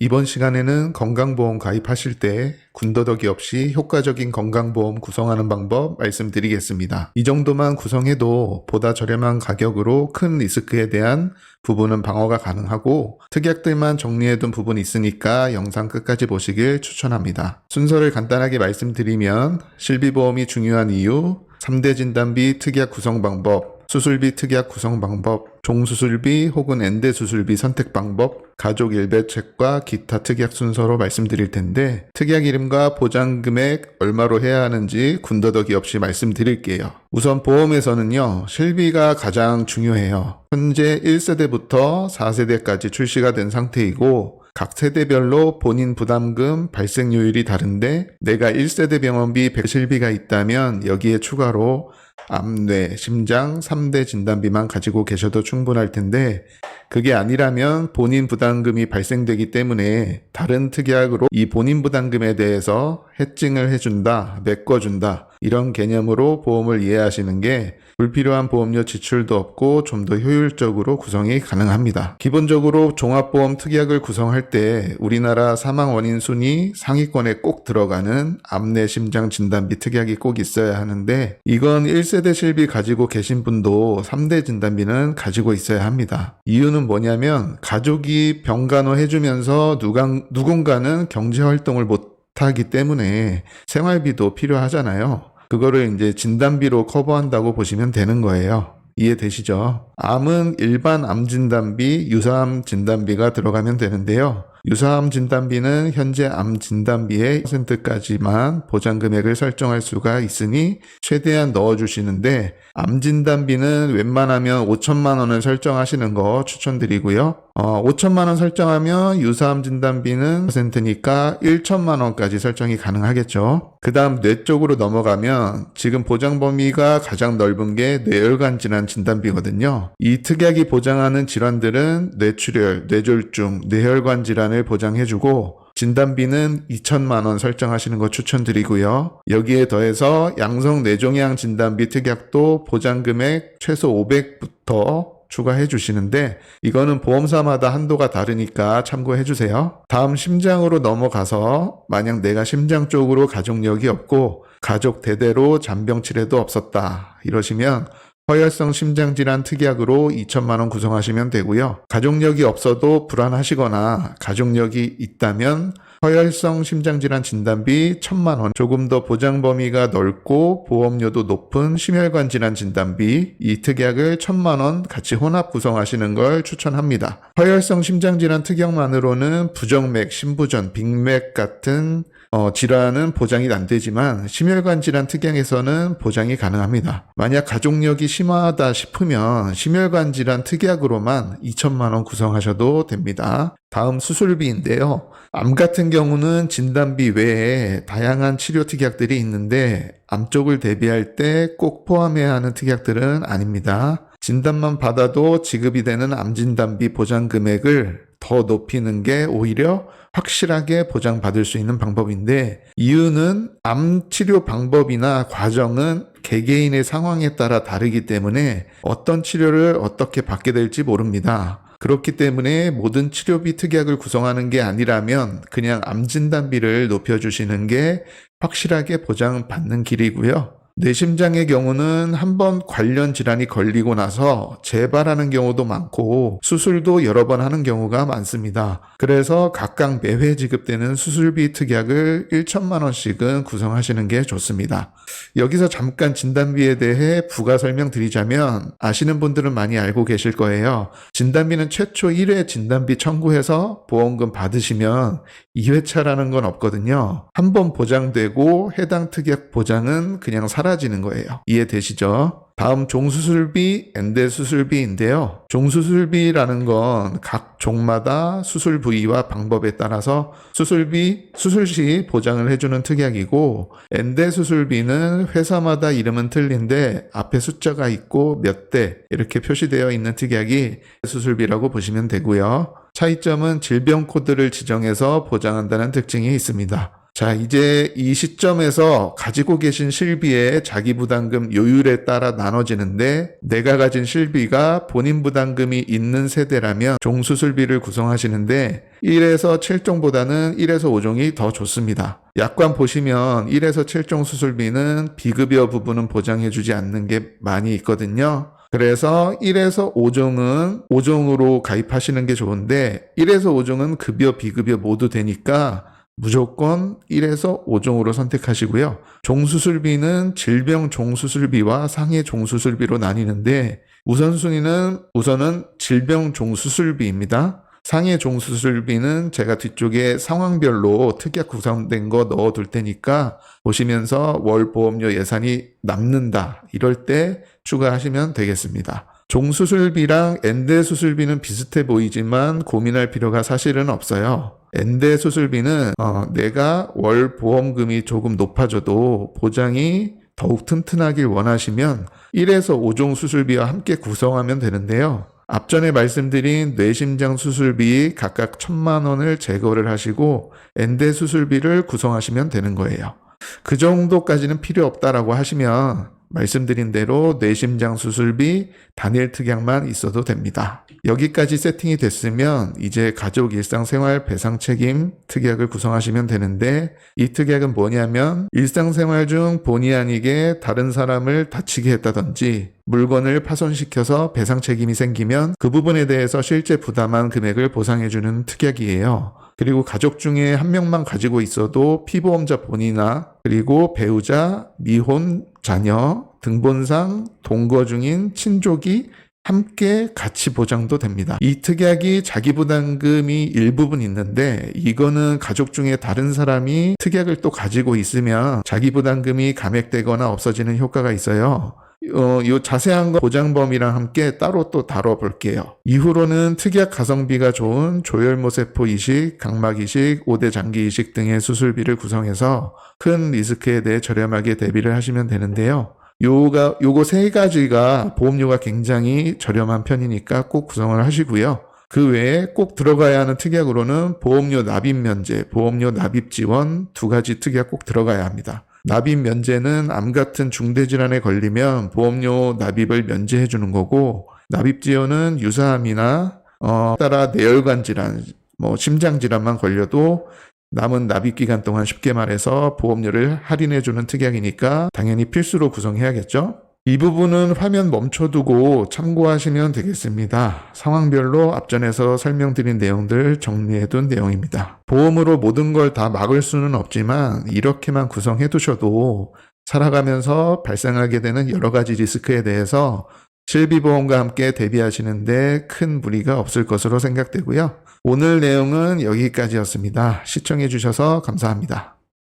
이번 시간에는 건강보험 가입하실 때 군더더기 없이 효과적인 건강보험 구성하는 방법 말씀드리겠습니다. 이 정도만 구성해도 보다 저렴한 가격으로 큰 리스크에 대한 부분은 방어가 가능하고 특약들만 정리해둔 부분이 있으니까 영상 끝까지 보시길 추천합니다. 순서를 간단하게 말씀드리면 실비보험이 중요한 이유, 3대 진단비 특약 구성 방법, 수술비 특약 구성 방법, 종수술비 혹은 엔대 수술비 선택 방법, 가족 일배책과 기타 특약 순서로 말씀드릴 텐데 특약 이름과 보장 금액 얼마로 해야 하는지 군더더기 없이 말씀드릴게요. 우선 보험에서는요, 실비가 가장 중요해요. 현재 1세대부터 4세대까지 출시가 된 상태이고 각 세대별로 본인 부담금 발생료율이 다른데 내가 1세대 병원비 실비가 있다면 여기에 추가로 암, 뇌, 심장 3대 진단비만 가지고 계셔도 충분할 텐데 그게 아니라면 본인 부담금이 발생되기 때문에 다른 특약으로 이 본인 부담금에 대해서 해증을 해준다, 메꿔준다 이런 개념으로 보험을 이해하시는 게 불필요한 보험료 지출도 없고 좀 더 효율적으로 구성이 가능합니다. 기본적으로 종합보험 특약을 구성할 때 우리나라 사망 원인 순위 상위권에 꼭 들어가는 암, 뇌, 심장 진단비 특약이 꼭 있어야 하는데 이건 1세대 실비 가지고 계신 분도 3대 진단비는 가지고 있어야 합니다. 이유는 뭐냐면 가족이 병간호 해주면서 누군가는 경제활동을 못하기 때문에 생활비도 필요하잖아요. 그거를 이제 진단비로 커버한다고 보시면 되는 거예요. 이해되시죠? 암은 일반 암 진단비, 유사암 진단비가 들어가면 되는데요. 유사암 진단비는 현재 암 진단비의 10%까지만 보장 금액을 설정할 수가 있으니 최대한 넣어주시는데 암 진단비는 웬만하면 5천만 원을 설정하시는 거 추천드리고요. 5천만 원 설정하면 유사암 진단비는 10%니까 1천만 원까지 설정이 가능하겠죠. 그 다음 뇌 쪽으로 넘어가면 지금 보장 범위가 가장 넓은 게 뇌혈관 질환 진단비거든요. 이 특약이 보장하는 질환들은 뇌출혈, 뇌졸중, 뇌혈관 질환을 보장해주고 진단비는 2천만 원 설정하시는 거 추천드리고요. 여기에 더해서 양성 뇌종양 진단비 특약도 보장금액 최소 500부터 추가해 주시는데 이거는 보험사마다 한도가 다르니까 참고해 주세요. 다음 심장으로 넘어가서 만약 내가 심장 쪽으로 가족력이 없고 가족 대대로 잔병 치레도 없었다 이러시면 허혈성 심장질환 특약으로 2천만 원 구성하시면 되고요. 가족력이 없어도 불안하시거나 가족력이 있다면 허혈성 심장질환 진단비 1,000만 원, 조금 더 보장 범위가 넓고 보험료도 높은 심혈관 질환 진단비 이 특약을 1,000만 원 같이 혼합 구성하시는 걸 추천합니다. 허혈성 심장질환 특약만으로는 부정맥, 심부전, 빅맥 같은 질환은 보장이 안 되지만 심혈관 질환 특약에서는 보장이 가능합니다. 만약 가족력이 심하다 싶으면 심혈관 질환 특약으로만 2천만 원 구성하셔도 됩니다. 다음 수술비인데요. 암 같은 경우는 진단비 외에 다양한 치료 특약들이 있는데 암 쪽을 대비할 때 꼭 포함해야 하는 특약들은 아닙니다. 진단만 받아도 지급이 되는 암 진단비 보장 금액을 더 높이는 게 오히려 확실하게 보장받을 수 있는 방법인데 이유는 암 치료 방법이나 과정은 개개인의 상황에 따라 다르기 때문에 어떤 치료를 어떻게 받게 될지 모릅니다. 그렇기 때문에 모든 치료비 특약을 구성하는 게 아니라면 그냥 암 진단비를 높여주시는 게 확실하게 보장받는 길이고요. 뇌심장의 경우는 한번 관련 질환이 걸리고 나서 재발하는 경우도 많고 수술도 여러 번 하는 경우가 많습니다. 그래서 각각 매회 지급되는 수술비 특약을 1천만 원씩은 구성하시는 게 좋습니다. 여기서 잠깐 진단비에 대해 부가 설명드리자면 아시는 분들은 많이 알고 계실 거예요. 진단비는 최초 1회 진단비 청구해서 보험금 받으시면 2회차라는 건 없거든요. 한 번 보장되고 해당 특약 보장은 그냥 사라지는 거예요. 이해되시죠? 다음 종수술비, 엔대 수술비인데요. 종수술비라는 건 각 종마다 수술 부위와 방법에 따라서 수술 시 보장을 해주는 특약이고 엔대 수술비는 회사마다 이름은 틀린데 앞에 숫자가 있고 몇 대 이렇게 표시되어 있는 특약이 수술비라고 보시면 되고요. 차이점은 질병 코드를 지정해서 보장한다는 특징이 있습니다. 자, 이제 이 시점에서 가지고 계신 실비의 자기 부담금 요율에 따라 나눠지는데 내가 가진 실비가 본인 부담금이 있는 세대라면 종수술비를 구성하시는데 1에서 7종보다는 1에서 5종이 더 좋습니다. 약관 보시면 1에서 7종 수술비는 비급여 부분은 보장해주지 않는 게 많이 있거든요. 그래서 1에서 5종은 5종으로 가입하시는 게 좋은데 1에서 5종은 급여, 비급여 모두 되니까 무조건 1에서 5종으로 선택하시고요. 종수술비는 질병 종수술비와 상해 종수술비로 나뉘는데 우선은 질병 종수술비입니다. 상해 종수술비는 제가 뒤쪽에 상황별로 특약 구성된 거 넣어둘 테니까 보시면서 월 보험료 예산이 남는다 이럴 때 추가하시면 되겠습니다. 종수술비랑 엔대 수술비는 비슷해 보이지만 고민할 필요가 사실은 없어요. 엔대 수술비는 내가 월 보험금이 조금 높아져도 보장이 더욱 튼튼하길 원하시면 1에서 5종 수술비와 함께 구성하면 되는데요. 앞전에 말씀드린 뇌심장 수술비 각각 1,000만 원을 제거를 하시고 엔대 수술비를 구성하시면 되는 거예요. 그 정도까지는 필요 없다라고 하시면 말씀드린 대로 뇌심장 수술비 단일 특약만 있어도 됩니다. 여기까지 세팅이 됐으면 이제 가족 일상생활 배상 책임 특약을 구성하시면 되는데 이 특약은 뭐냐면 일상생활 중 본의 아니게 다른 사람을 다치게 했다든지 물건을 파손시켜서 배상 책임이 생기면 그 부분에 대해서 실제 부담한 금액을 보상해주는 특약이에요. 그리고 가족 중에 한 명만 가지고 있어도 피보험자 본인이나 그리고 배우자, 미혼, 자녀, 등본상, 동거 중인 친족이 함께 같이 보장도 됩니다. 이 특약이 자기 부담금이 일부분 있는데 이거는 가족 중에 다른 사람이 특약을 또 가지고 있으면 자기 부담금이 감액되거나 없어지는 효과가 있어요. 요 자세한 거 보장범위랑 함께 따로 또 다뤄볼게요. 이후로는 특약 가성비가 좋은 조혈모세포 이식, 각막 이식, 5대 장기 이식 등의 수술비를 구성해서 큰 리스크에 대해 저렴하게 대비를 하시면 되는데요. 요거 세 가지가 보험료가 굉장히 저렴한 편이니까 꼭 구성을 하시고요. 그 외에 꼭 들어가야 하는 특약으로는 보험료 납입 면제, 보험료 납입 지원 2가지 특약 꼭 들어가야 합니다. 납입 면제는 암 같은 중대질환에 걸리면 보험료 납입을 면제해 주는 거고 납입 지원은 유사암이나 따라 뇌혈관 질환, 심장 질환만 걸려도 남은 납입 기간 동안 쉽게 말해서 보험료를 할인해 주는 특약이니까 당연히 필수로 구성해야겠죠. 이 부분은 화면 멈춰두고 참고하시면 되겠습니다. 상황별로 앞전에서 설명드린 내용들 정리해둔 내용입니다. 보험으로 모든 걸 다 막을 수는 없지만 이렇게만 구성해두셔도 살아가면서 발생하게 되는 여러 가지 리스크에 대해서 실비보험과 함께 대비하시는데 큰 무리가 없을 것으로 생각되고요. 오늘 내용은 여기까지였습니다. 시청해주셔서 감사합니다.